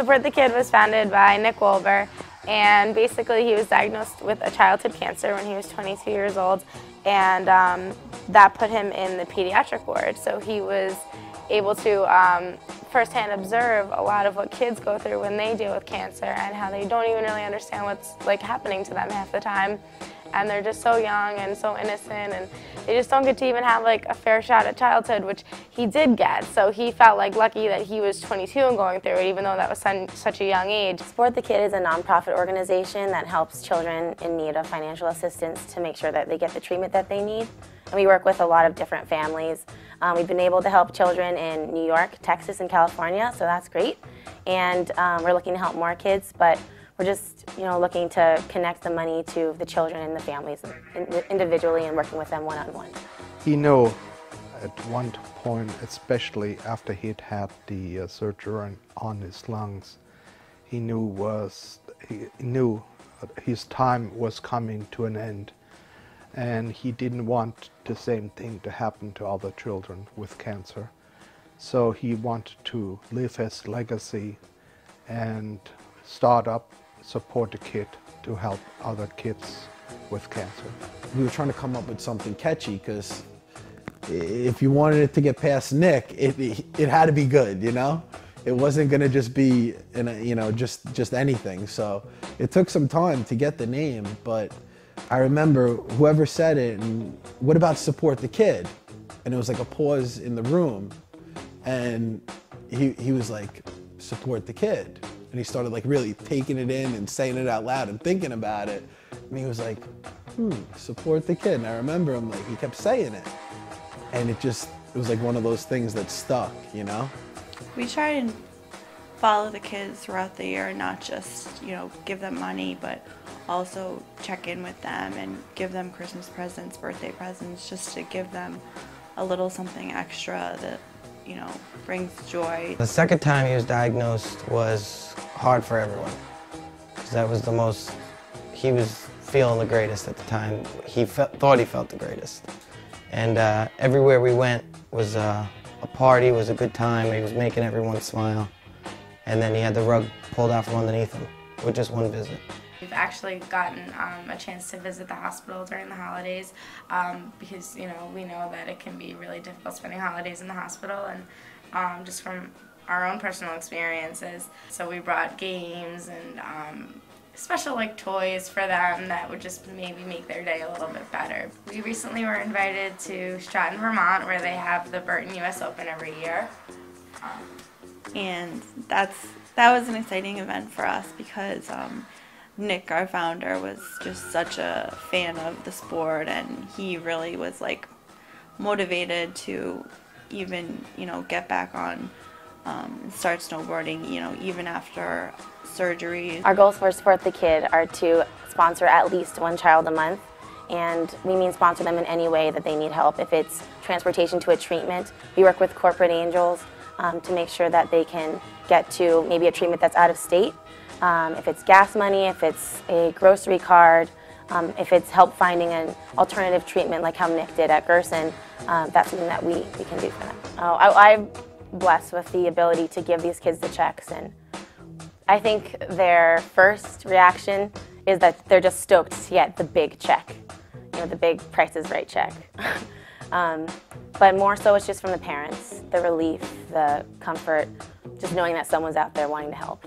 Support the Kid was founded by Nick Wolber, and basically he was diagnosed with a childhood cancer when he was 22 years old, and that put him in the pediatric ward. So he was able to firsthand observe a lot of what kids go through when they deal with cancer and how they don't even really understand what's happening to them half the time. And they're just so young and so innocent, and they just don't get to even have a fair shot at childhood, which he did get. So he felt lucky that he was 22 and going through it, even though that was such a young age. Support the Kid is a nonprofit organization that helps children in need of financial assistance to make sure that they get the treatment that they need. And we work with a lot of different families. We've been able to help children in New York, Texas, and California, so that's great. And we're looking to help more kids, but we're just, looking to connect the money to the children and the families individually and working with them one-on-one. He knew at one point, especially after he'd had the surgery on his lungs, he knew his time was coming to an end, and he didn't want the same thing to happen to other children with cancer. So he wanted to live his legacy and start up Support the Kid to help other kids with cancer. We were trying to come up with something catchy, because if you wanted it to get past Nick, it had to be good, It wasn't going to just be, just anything. So it took some time to get the name, but I remember whoever said it, and what about Support the Kid? And it was a pause in the room, and he was like, Support the Kid. And he started really taking it in and saying it out loud and thinking about it. And he was like, Support the Kid. And I remember him, he kept saying it. And it was one of those things that stuck, We try and follow the kids throughout the year, not just, give them money, but also check in with them and give them Christmas presents, birthday presents, just to give them a little something extra that, brings joy. The second time he was diagnosed was hard for everyone, because that was the most, he was feeling the greatest at the time. He thought he felt the greatest. And everywhere we went was a party, was a good time. He was making everyone smile. And then he had the rug pulled out from underneath him with just one visit. We've actually gotten a chance to visit the hospital during the holidays because, we know that it can be really difficult spending holidays in the hospital, and just from our own personal experiences. So we brought games and special toys for them that would just maybe make their day a little bit better. We recently were invited to Stratton, Vermont, where they have the Burton US Open every year. And that was an exciting event for us, because Nick, our founder, was just such a fan of the sport, and he really was motivated to even get back on and start snowboarding even after surgery. Our goals for Support the Kid are to sponsor at least one child a month, and we mean sponsor them in any way that they need help. If it's transportation to a treatment, we work with corporate angels to make sure that they can get to maybe a treatment that's out of state. If it's gas money, if it's a grocery card, if it's help finding an alternative treatment like how Nick did at Gerson, that's something that we can do for them. I'm blessed with the ability to give these kids the checks, and I think their first reaction is that they're just stoked to get the big check, the big Price is Right check. But more so it's just from the parents, the relief, the comfort, just knowing that someone's out there wanting to help.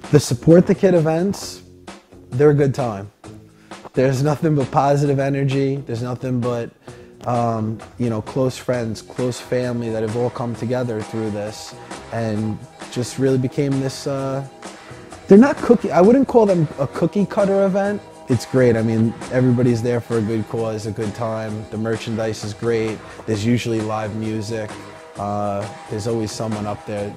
The Support the Kid events, they're a good time. There's nothing but positive energy. There's nothing but, close friends, close family that have all come together through this, and just really became this, they're not I wouldn't call them a cookie cutter event. It's great. I mean, everybody's there for a good cause, a good time. The merchandise is great. There's usually live music. There's always someone up there,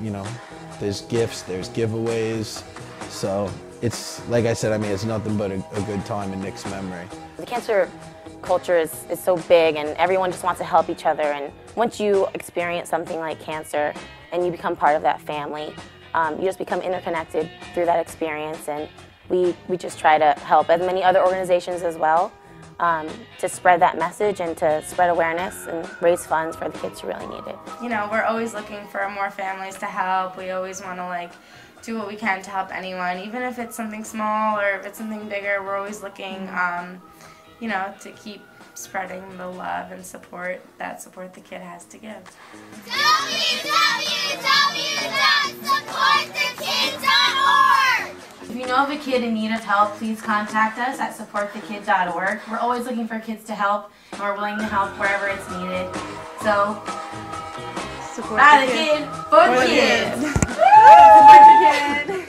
there's gifts, there's giveaways. So it's, like I said, it's nothing but a good time in Nick's memory. The cancer culture is so big, and everyone just wants to help each other. And once you experience something like cancer and you become part of that family, you just become interconnected through that experience. And we just try to help as many other organizations as well. to spread that message and to spread awareness and raise funds for the kids who really need it. You know, we're always looking for more families to help. We always want to like do what we can to help anyone, even if it's something small or if it's something bigger. We're always looking, you know, to keep spreading the love and support the kid has to give. www.supportthekid.org. If you know of a kid in need of help, please contact us at supportthekid.org. We're always looking for kids to help, and we're willing to help wherever it's needed. So, Support by the kid, for the kid. Support the kid.